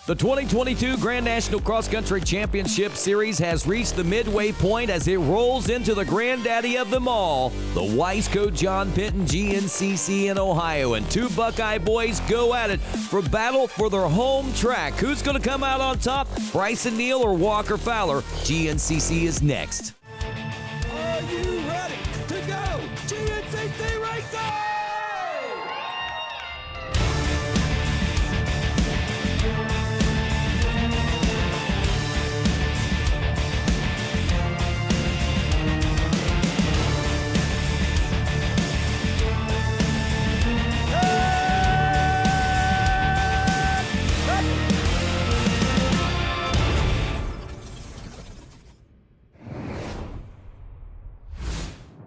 The 2022 Grand National Cross Country Championship Series has reached the midway point as it rolls into the granddaddy of them all, the Wiseco John Penton GNCC in Ohio. And two Buckeye boys go at it for battle for their home track. Who's going to come out on top? Bryson Neal or Walker Fowler? GNCC is next. Are you ready to go? GNCC Racing!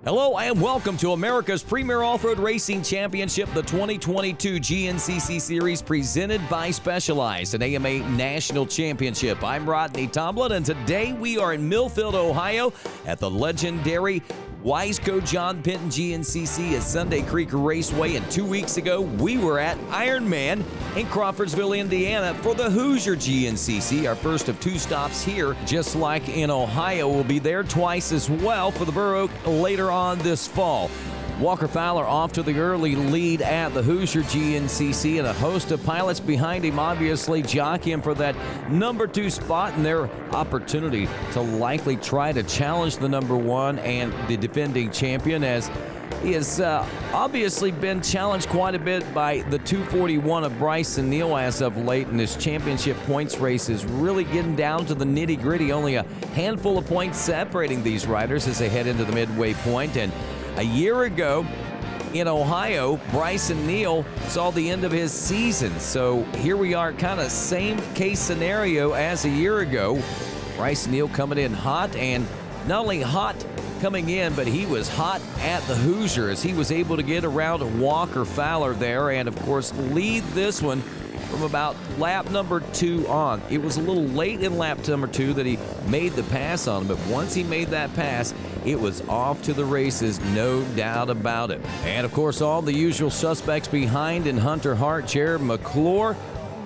Hello and welcome to America's premier off-road racing championship, the 2022 GNCC Series, presented by Specialized, an AMA National Championship. I'm Rodney Tomlin, and today we are in Millfield, Ohio, at the legendary Wiseco John Penton GNCC at Sunday Creek Raceway. And 2 weeks ago, we were at Ironman in Crawfordsville, Indiana for the Hoosier GNCC, our first of two stops here. Just like in Ohio, we'll be there twice as well for the Burr Oak later on this fall. Walker Fowler off to the early lead at the Hoosier GNCC, and a host of pilots behind him, obviously jockeying for that number 2 spot and their opportunity to likely try to challenge the number 1 and the defending champion, as he has obviously been challenged quite a bit by the 241 of Bryson Neal as of late, and this championship points race is really getting down to the nitty-gritty. Only a handful of points separating these riders as they head into the midway point. And a year ago in Ohio, Bryson Neal saw the end of his season. So here we are, kind of same case scenario as a year ago. Bryson Neal coming in hot, and not only hot coming in, but he was hot at the Hoosier as he was able to get around Walker Fowler there and, of course, lead this one from about lap number 2 on. It was a little late in lap number 2 that he made the pass on him, but once he made that pass, it was off to the races, no doubt about it. And, of course, all the usual suspects behind in Hunter Hart, Jared McClure,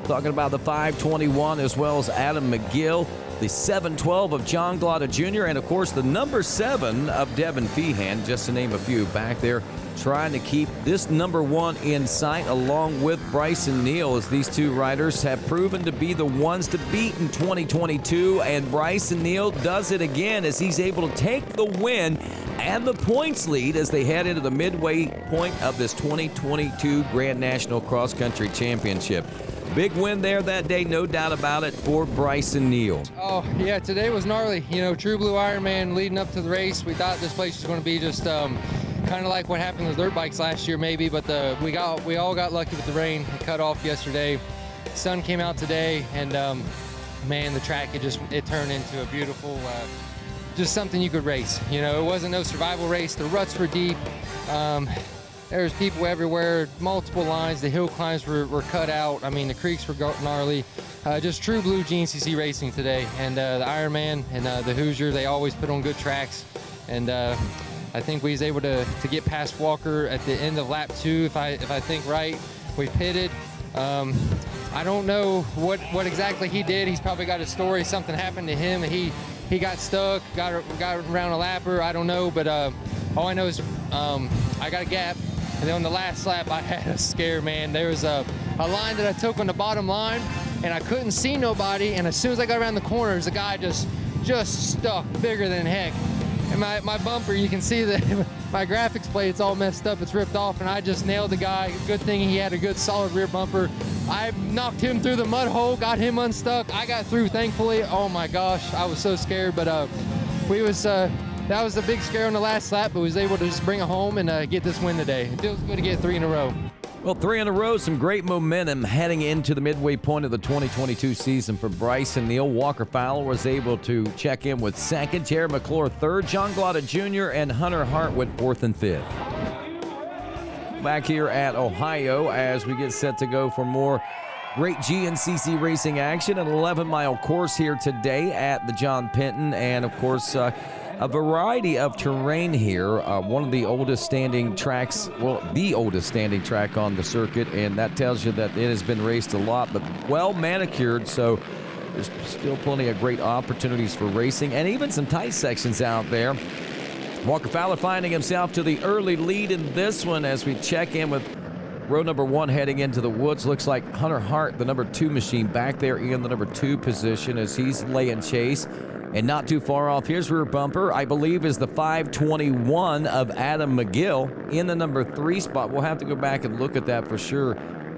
talking about the 521, as well as Adam McGill, the 712 of John Glotta Jr., and, of course, the number 7 of Devin Feehan, just to name a few, back there trying to keep this number 1 in sight along with Bryson Neal, as these two riders have proven to be the ones to beat in 2022, and Bryson Neal does it again as he's able to take the win and the points lead as they head into the midway point of this 2022 Grand National Cross Country Championship. Big win there that day, no doubt about it, for Bryson Neal. Oh, yeah, today was gnarly. You know, True Blue Ironman leading up to the race. We thought this place was going to be just kind of like what happened with dirt bikes last year maybe, but we all got lucky with the rain. It cut off yesterday. Sun came out today, and man, the track, it turned into a beautiful, just something you could race. You know, it wasn't no survival race. The ruts were deep. There's people everywhere, multiple lines. The hill climbs were cut out. I mean, the creeks were gnarly. Just true blue GNCC racing today. And the Ironman and the Hoosier, they always put on good tracks. And I think we was able to get past Walker at the end of lap 2, if I think right. We pitted. I don't know what exactly he did. He's probably got a story. Something happened to him. He got stuck, got around a lapper. I don't know, but all I know is I got a gap. And then on the last lap, I had a scare, man. There was a line that I took on the bottom line, and I couldn't see nobody. And as soon as I got around the corner, there's a guy just stuck, bigger than heck. And my bumper, you can see that my graphics plate, it's all messed up. It's ripped off, and I just nailed the guy. Good thing he had a good solid rear bumper. I knocked him through the mud hole, got him unstuck. I got through, thankfully. Oh, my gosh, I was so scared. But that was a big scare on the last lap, but we was able to just bring it home and get this win today. It feels good to get 3 in a row. Well, 3 in a row, some great momentum heading into the midway point of the 2022 season for Bryson Neal. Walker Fowler was able to check in with 2nd, Jared McClure 3rd, John Glotta Jr. and Hunter Hart went 4th and 5th. Back here at Ohio as we get set to go for more Great GNCC racing action, an 11-mile course here today at the John Penton, and of course a variety of terrain here. One of the oldest standing tracks, well, the oldest standing track on the circuit, and that tells you that it has been raced a lot, but well manicured, so there's still plenty of great opportunities for racing, and even some tight sections out there. Walker Fowler finding himself to the early lead in this one as we check in with row number 1 heading into the woods. Looks like Hunter Hart, the number 2 machine, back there in the number 2 position as he's laying chase. And not too far off, here's rear bumper, I believe is the 521 of Adam McGill in the number 3 spot. We'll have to go back and look at that for sure.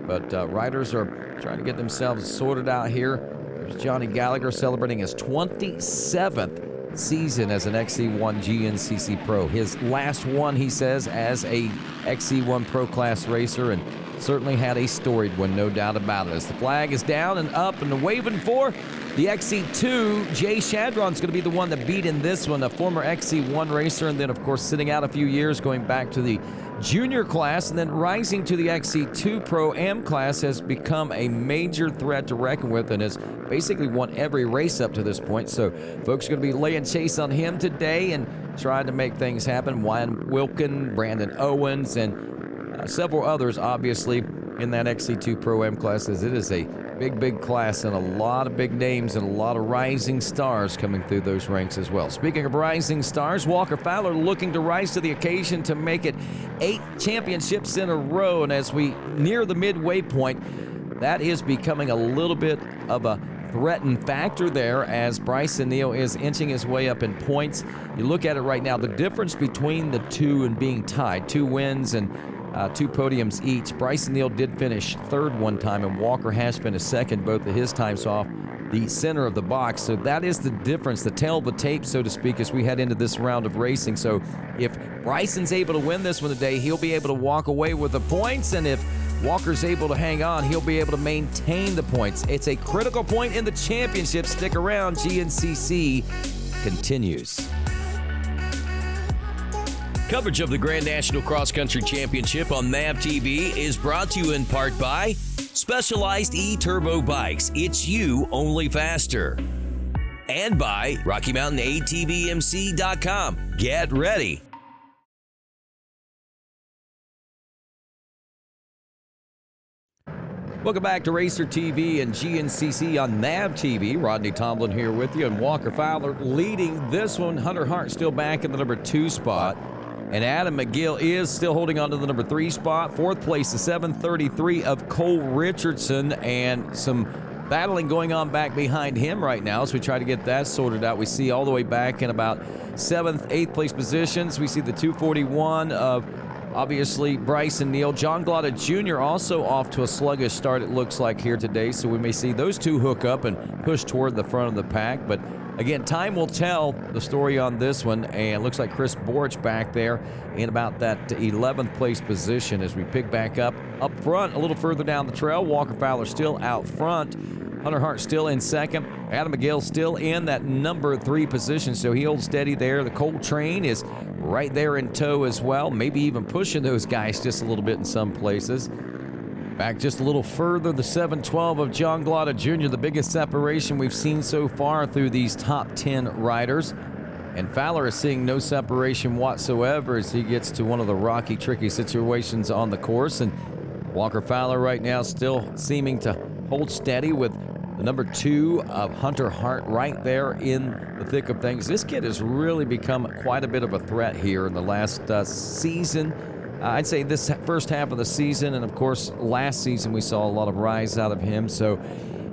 But riders are trying to get themselves sorted out here. There's Johnny Gallagher celebrating his 27th season as an XC1 GNCC Pro. His last one, he says, as a XC1 Pro Class racer, and certainly had a storied one, no doubt about it. As the flag is down and up and waving for the XC2, Jay Shadron's going to be the one that beat in this one, a former XC1 racer, and then, of course, sitting out a few years, going back to the junior class, and then rising to the XC2 Pro-Am class, has become a major threat to reckon with and has basically won every race up to this point. So folks are going to be laying chase on him today and trying to make things happen. Wyatt Wilkin, Brandon Owens, and several others, obviously, in that XC2 Pro-Am class, as it is a big class and a lot of big names and a lot of rising stars coming through those ranks as well. Speaking of rising stars, Walker Fowler looking to rise to the occasion to make it 8 championships in a row. And as we near the midway point, that is becoming a little bit of a threatened factor there as Bryson Neal is inching his way up in points. You look at it right now, the difference between the two and being tied, 2 wins and 2 podiums each. Bryson Neal did finish 3rd one time, and Walker has finished 2nd both of his times off the center of the box. So that is the difference, the tail of the tape, so to speak, as we head into this round of racing. So if Bryson's able to win this one today, he'll be able to walk away with the points, and if Walker's able to hang on, he'll be able to maintain the points. It's a critical point in the championship. Stick around. GNCC continues. Coverage of the Grand National Cross Country Championship on NAV TV is brought to you in part by Specialized E-Turbo Bikes. It's you, only faster. And by Rocky Mountain ATVMC.com. Get ready. Welcome back to Racer TV and GNCC on NAV TV. Rodney Tomlin here with you, and Walker Fowler leading this one. Hunter Hart still back in the number 2 spot. And Adam McGill is still holding on to the number 3 spot. 4th place, the 733 of Cole Richardson, and some battling going on back behind him right now as we try to get that sorted out. We see all the way back in about 7th, 8th place positions. We see the 241 of, obviously, Bryson Neal. John Glotta Jr. also off to a sluggish start, it looks like, here today. So we may see those two hook up and push toward the front of the pack. But again, time will tell the story on this one, and it looks like Chris Borich back there in about that 11th place position as we pick back up front a little further down the trail. Walker Fowler still out front. Hunter Hart still in 2nd. Adam McGill still in that number 3 position, so he holds steady there. The Colt Train is right there in tow as well, maybe even pushing those guys just a little bit in some places. Back just a little further, the 712 of John Glotta Jr., the biggest separation we've seen so far through these top 10 riders. And Fowler is seeing no separation whatsoever as he gets to one of the rocky, tricky situations on the course. And Walker Fowler right now still seeming to hold steady with the number 2 of Hunter Hart right there in the thick of things. This kid has really become quite a bit of a threat here in the last season. I'd say this first half of the season, and of course last season we saw a lot of rise out of him, so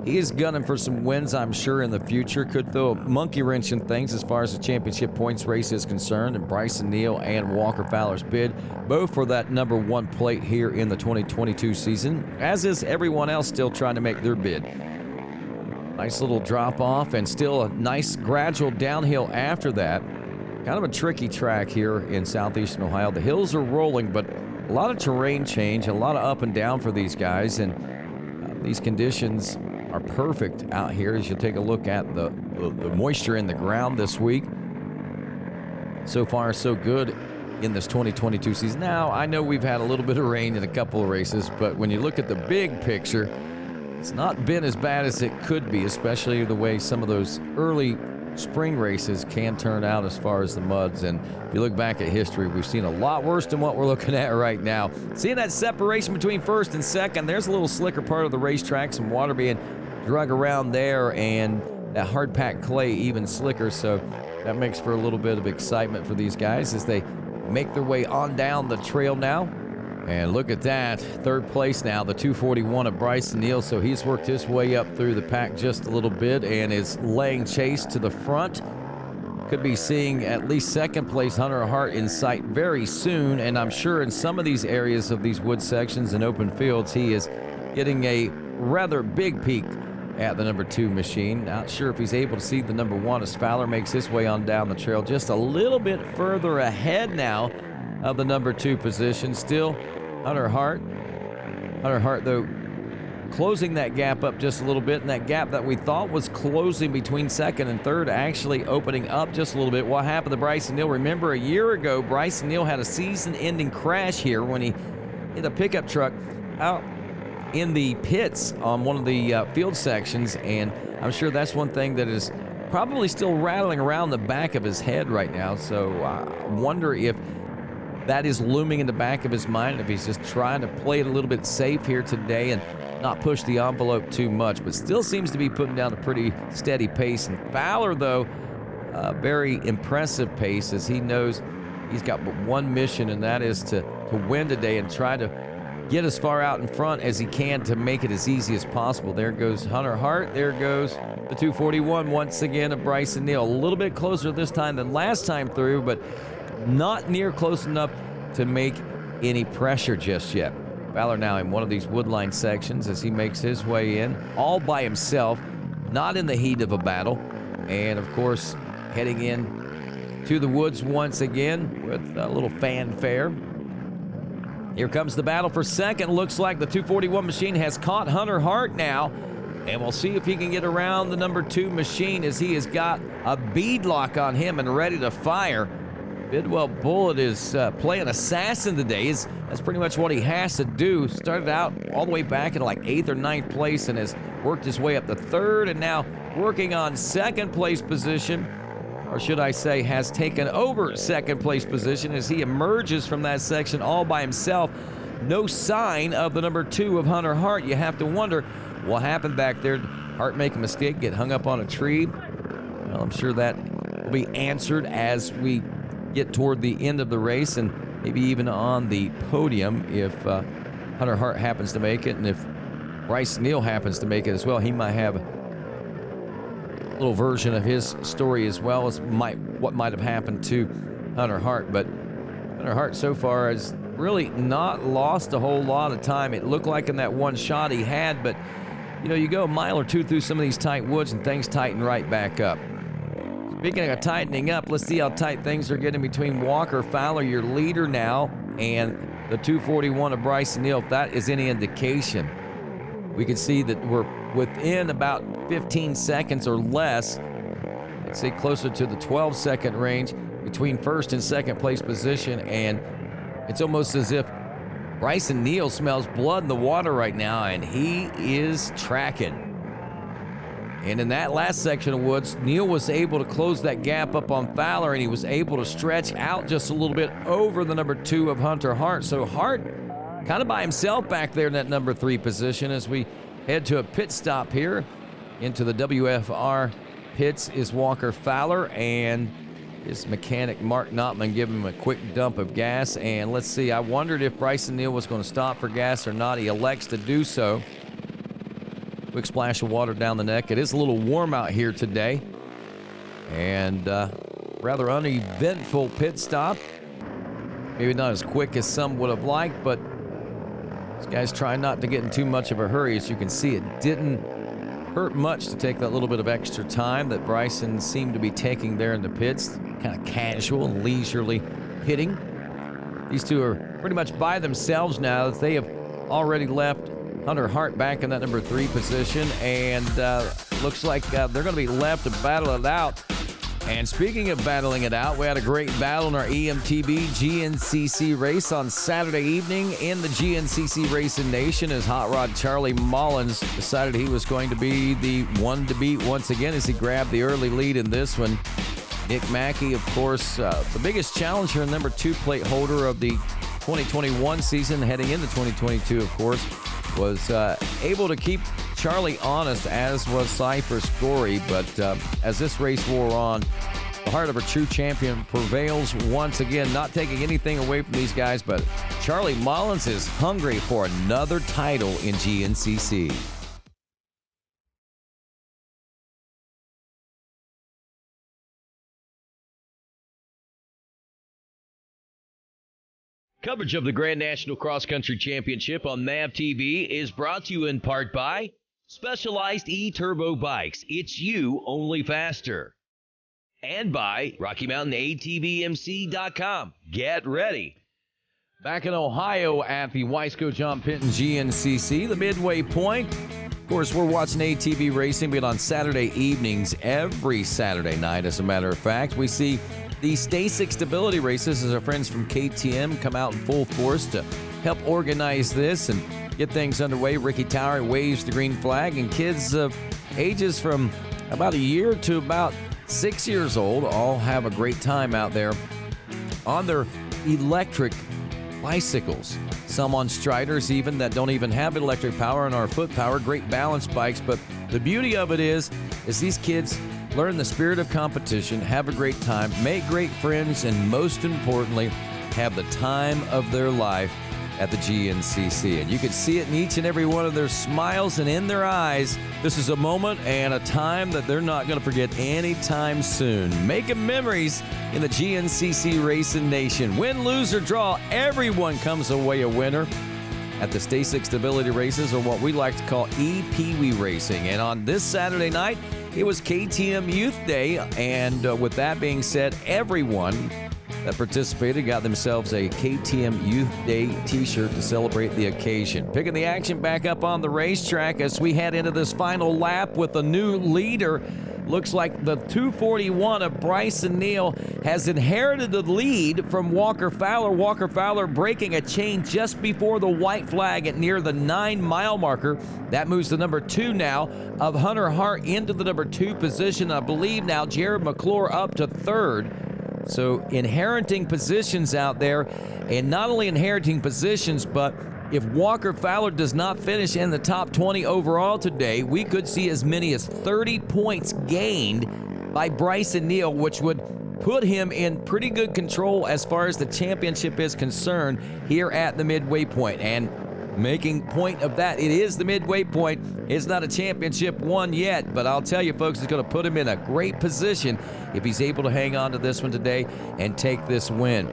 he is gunning for some wins, I'm sure, in the future. Could throw a monkey wrench in things as far as the championship points race is concerned, and Bryson Neal and Walker Fowler's bid both for that number 1 plate here in the 2022 season, as is everyone else still trying to make their bid. Nice little drop off and still a nice gradual downhill after that. Kind of a tricky track here in southeastern Ohio. The hills are rolling, but a lot of terrain change, a lot of up and down for these guys, and these conditions are perfect out here as you take a look at the moisture in the ground this week. So far, so good in this 2022 season. Now, I know we've had a little bit of rain in a couple of races, but when you look at the big picture, it's not been as bad as it could be, especially the way some of those early spring races can turn out as far as the muds. And if you look back at history, we've seen a lot worse than what we're looking at right now. Seeing that separation between first and second, there's a little slicker part of the racetrack, some water being drug around there, and that hard packed clay even slicker. So that makes for a little bit of excitement for these guys as they make their way on down the trail now. And look at that, third place now, the 241 of Bryson Neal. So he's worked his way up through the pack just a little bit and is laying chase to the front. Could be seeing at least second place Hunter Hart in sight very soon. And I'm sure in some of these areas of these wood sections and open fields, he is getting a rather big peek at the number 2 machine. Not sure if he's able to see the number 1 as Fowler makes his way on down the trail just a little bit further ahead now of the number 2 position. Still Hunter Hart. Hunter Hart, though, closing that gap up just a little bit, and that gap that we thought was closing between second and third actually opening up just a little bit. What happened to Bryson Neal? Remember, a year ago, Bryson Neal had a season-ending crash here when he hit a pickup truck out in the pits on one of the field sections, and I'm sure that's one thing that is probably still rattling around the back of his head right now. So I wonder if that is looming in the back of his mind, if he's just trying to play it a little bit safe here today and not push the envelope too much, but still seems to be putting down a pretty steady pace. And Fowler, though, a very impressive pace, as he knows he's got but one mission, and that is to win today and try to get as far out in front as he can to make it as easy as possible. There goes Hunter Hart. There goes the 241 once again of Bryson Neal. A little bit closer this time than last time through, but not near close enough to make any pressure just yet. Fowler now in one of these woodline sections as he makes his way in all by himself, not in the heat of a battle, and of course heading in to the woods once again with a little fanfare. Here comes the battle for second. Looks like the 241 machine has caught Hunter Hart now, and we'll see if he can get around the number 2 machine as he has got a bead lock on him and ready to fire. Bidwell Bullitt is playing assassin today. That's pretty much what he has to do. Started out all the way back in like 8th or 9th place and has worked his way up to 3rd, and now working on 2nd place position, or should I say has taken over 2nd place position as he emerges from that section all by himself. No sign of the number 2 of Hunter Hart. You have to wonder what happened back there. Did Hart make a mistake, get hung up on a tree? Well, I'm sure that will be answered as we get toward the end of the race and maybe even on the podium if Hunter Hart happens to make it, and if Bryce Neal happens to make it as well. He might have a little version of his story as well as what might have happened to Hunter Hart. But Hunter Hart so far has really not lost a whole lot of time. It looked like in that one shot he had, but you know, you go a mile or two through some of these tight woods and things tighten right back up. Speaking of tightening up, let's see how tight things are getting between Walker Fowler, your leader now, and the 241 of Bryson Neal. If that is any indication, we can see that we're within about 15 seconds or less. I'd say closer to the 12-second range between 1st and 2nd place position, and it's almost as if Bryson Neal smells blood in the water right now, and he is tracking. And in that last section of woods, Neal was able to close that gap up on Fowler, and he was able to stretch out just a little bit over the number 2 of Hunter Hart. So Hart kind of by himself back there in that number 3 position. As we head to a pit stop here into the WFR pits is Walker Fowler, and his mechanic Mark Notman giving him a quick dump of gas. And let's see, I wondered if Bryson Neal was going to stop for gas or not. He elects to do so. Quick splash of water down the neck. It is a little warm out here today, and rather uneventful pit stop. Maybe not as quick as some would have liked, but these guys try not to get in too much of a hurry. As you can see, it didn't hurt much to take that little bit of extra time that Bryson seemed to be taking there in the pits. Kind of casual and leisurely hitting. These two are pretty much by themselves now as they have already left Hunter Hart back in that number 3 position, and looks like they're going to be left to battle it out And speaking of battling it out, we had a great battle in our EMTB GNCC race on Saturday evening in the GNCC Racing Nation as Hot Rod Charlie Mullins decided he was going to be the one to beat once again as he grabbed the early lead in this one. Nick Mackey, of course, the biggest challenger and number 2 plate holder of the 2021 season, heading into 2022, of course, was able to keep Charlie honest, as was Cypher Scory. But as this race wore on, the heart of a true champion prevails once again, not taking anything away from these guys, but Charlie Mullins is hungry for another title in GNCC. Coverage of the Grand National Cross Country Championship on MAV TV is brought to you in part by Specialized E-Turbo Bikes. It's you, only faster. And by Rocky Mountain ATVMC.com. Get ready. Back in Ohio at the Weisco John Penton GNCC, the midway point. Of course, we're watching ATV racing, but on Saturday evenings, every Saturday night, as a matter of fact, we see the Stay6 Stability races as our friends from KTM come out in full force to help organize this and get things underway. Ricky Tower waves the green flag, and kids of ages from about a year to about 6 years old all have a great time out there on their electric bicycles. Some on Striders even that don't even have electric power and are foot power, great balance bikes. But the beauty of it is these kids learn the spirit of competition, have a great time, make great friends, and most importantly, have the time of their life at the GNCC. And you can see it in each and every one of their smiles and in their eyes. This is a moment and a time that they're not going to forget anytime soon. Making memories in the GNCC Racing Nation. Win, lose, or draw, everyone comes away a winner at the Stay6 Stability races, or what we like to call E-Pee-Wee racing. And on this Saturday night, it was KTM Youth Day, and with that being said, everyone that participated got themselves a KTM Youth Day t-shirt to celebrate the occasion. Picking the action back up on the racetrack as we head into this final lap with a new leader. Looks like the 241 of Bryson Neal has inherited the lead from Walker Fowler. Walker Fowler breaking a chain just before the white flag at near the 9-mile marker. That moves the number 2 now of Hunter Hart into the number 2 position. I believe now Jared McClure up to 3rd. So inheriting positions out there, and not only inheriting positions, but if Walker Fowler does not finish in the top 20 overall today, we could see as many as 30 points gained by Bryson Neal, which would put him in pretty good control as far as the championship is concerned here at the midway point. And making point of that, it is the midway point. It's not a championship won yet, but I'll tell you, folks, it's going to put him in a great position if he's able to hang on to this one today and take this win.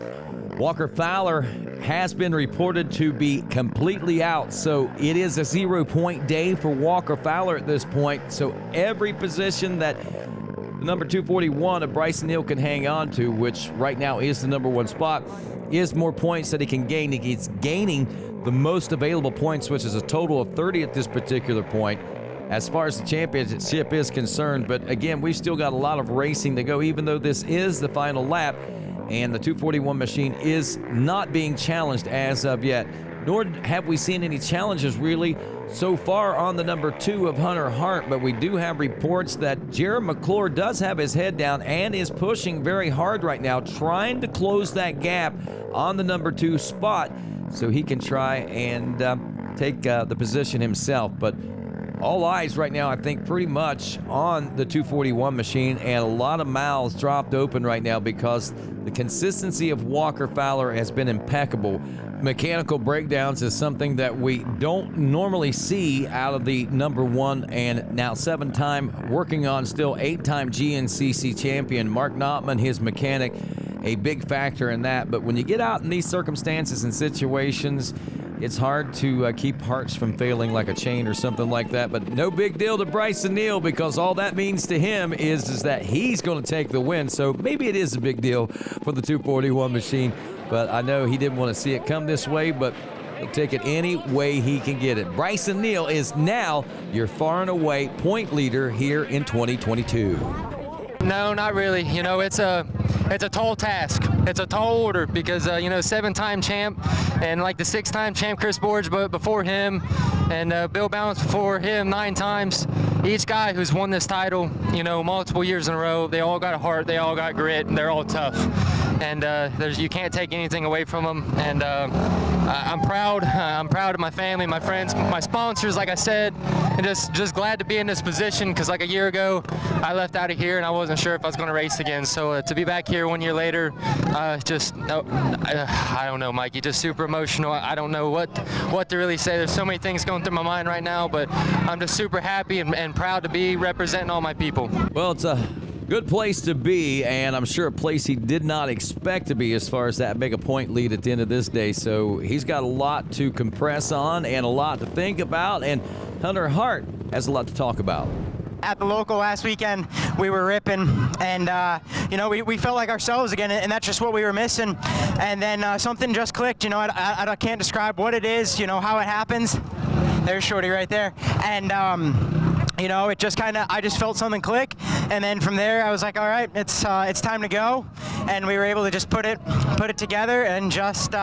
Walker Fowler has been reported to be completely out, so it is a 0-point day for Walker Fowler at this point. So every position that the number 241 of Bryson Neal can hang on to, which right now is the number 1 spot, is more points that he can gain. He's gaining the most available points, which is a total of 30 at this particular point, as far as the championship is concerned. But again, we've still got a lot of racing to go, even though this is the final lap. And the 241 machine is not being challenged as of yet, nor have we seen any challenges really so far on the number 2 of Hunter Hart. But we do have reports that Jared McClure does have his head down and is pushing very hard right now, trying to close that gap on the number 2 spot so he can try and take the position himself. But all eyes right now, I think, pretty much on the 241 machine, and a lot of mouths dropped open right now because the consistency of Walker Fowler has been impeccable. Mechanical breakdowns is something that we don't normally see out of the number 1 and now 7-time working on still 8-time GNCC champion Mark Knopman, his mechanic, a big factor in that. But when you get out in these circumstances and situations, it's hard to keep hearts from failing like a chain or something like that. But no big deal to Bryson Neal, because all that means to him is that he's going to take the win. So maybe it is a big deal for the 241 machine. But I know he didn't want to see it come this way, but he'll take it any way he can get it. Bryson Neal is now your far and away point leader here in 2022. No, not really. You know, it's a tall task. It's a tall order because, you know, 7-time champ and like the 6-time champ Chris Borge, but before him, and Bill Balance before him 9 times. Each guy who's won this title, you know, multiple years in a row, they all got a heart, they all got grit, and they're all tough. And you can't take anything away from them. And I'm proud. I'm proud of my family, my friends, my sponsors, like I said, and just glad to be in this position because like a year ago, I left out of here and I wasn't sure if I was going to race again. So to be back here 1 year later, I don't know, Mikey, just super emotional. I don't know what to really say. There's so many things going through my mind right now, but I'm just super happy and proud to be representing all my people. Well, it's a good place to be, and I'm sure a place he did not expect to be as far as that big a point lead at the end of this day. So he's got a lot to compress on and a lot to think about, and Hunter Hart has a lot to talk about. At the local last weekend, we were ripping, and you know, we felt like ourselves again, and that's just what we were missing. And then something just clicked. You know, I can't describe what it is. You know how it happens. There's Shorty right there, and you know, it just I just felt something click, and then from there I was like, all right, it's time to go, and we were able to just put it together and just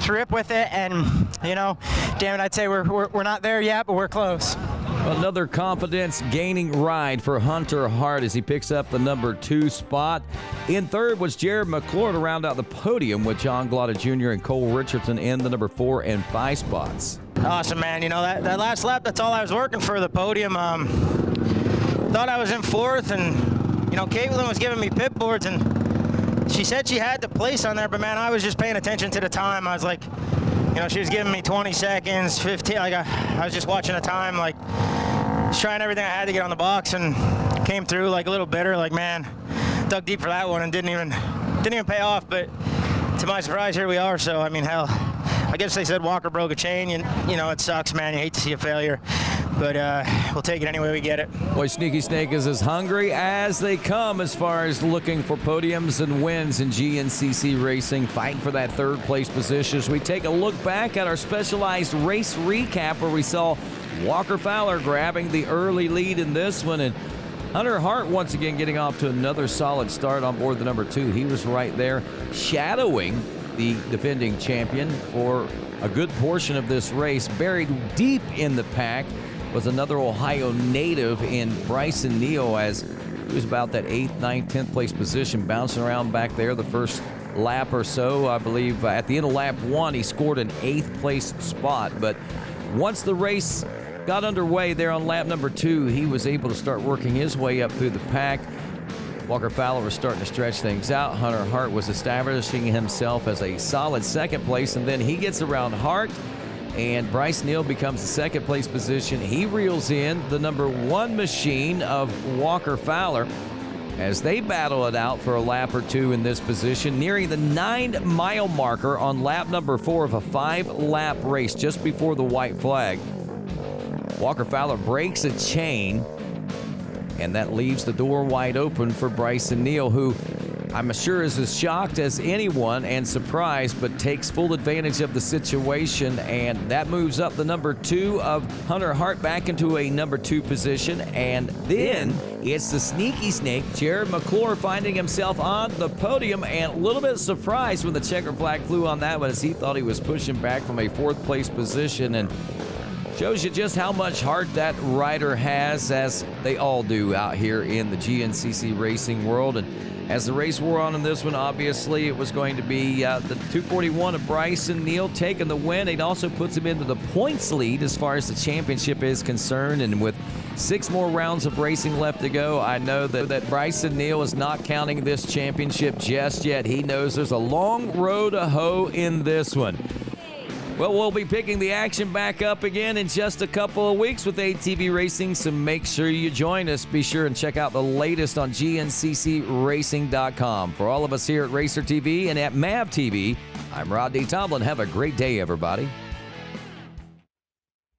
rip with it, and you know, damn it, I'd say we're not there yet, but we're close. Another confidence-gaining ride for Hunter Hart as he picks up the number 2 spot. In third was Jared McClure to round out the podium with John Glotta Jr. and Cole Richardson in the number 4 and 5 spots. Awesome, man. You know, that last lap, that's all I was working for, the podium. Thought I was in 4th, and, you know, Caitlin was giving me pit boards, and she said she had the place on there, but, man, I was just paying attention to the time. I was like, you know, she was giving me 20 seconds, 15. Like, I was just watching the time, like, just trying everything I had to get on the box, and came through, like, a little bitter. Like, man, dug deep for that one and didn't even pay off. But to my surprise, here we are. So, I mean, hell, I guess they said Walker broke a chain. You know, it sucks, man. You hate to see a failure. But we'll take it any way we get it. Boy, Sneaky Snake is as hungry as they come as far as looking for podiums and wins in GNCC racing, fighting for that 3rd place position. As we take a look back at our specialized race recap where we saw Walker Fowler grabbing the early lead in this one, and Hunter Hart once again getting off to another solid start on board the number 2. He was right there shadowing the defending champion for a good portion of this race. Buried deep in the pack was another Ohio native in Bryson Neal, as he was about that 8th, 9th, 10th place position, bouncing around back there the first lap or so. I believe at the end of lap 1, he scored an 8th place spot. But once the race got underway there on lap number 2, he was able to start working his way up through the pack. Walker Fowler was starting to stretch things out. Hunter Hart was establishing himself as a solid 2nd place, and then he gets around Hart, and Bryce Neal becomes the 2nd place position. He reels in the number 1 machine of Walker Fowler as they battle it out for a lap or 2 in this position, nearing the 9-mile marker on lap number 4 of a 5-lap race just before the white flag. Walker Fowler breaks a chain, and that leaves the door wide open for Bryson Neal, who I'm sure is as shocked as anyone and surprised, but takes full advantage of the situation, and that moves up the number 2 of Hunter Hart back into a number 2 position. And then it's the Sneaky Snake, Jared McClure, finding himself on the podium, and a little bit surprised when the checker flag flew on that one, as he thought he was pushing back from a 4th place position. And shows you just how much heart that rider has, as they all do out here in the GNCC racing world. And as the race wore on in this one, obviously it was going to be the 241 of Bryson Neal taking the win. It also puts him into the points lead as far as the championship is concerned. And with 6 more rounds of racing left to go, I know that Bryson Neal is not counting this championship just yet. He knows there's a long road to hoe in this one. Well, we'll be picking the action back up again in just a couple of weeks with ATV Racing, so make sure you join us. Be sure and check out the latest on GNCCRacing.com. For all of us here at Racer TV and at MAV TV, I'm Rod D. Tomlin. Have a great day, everybody.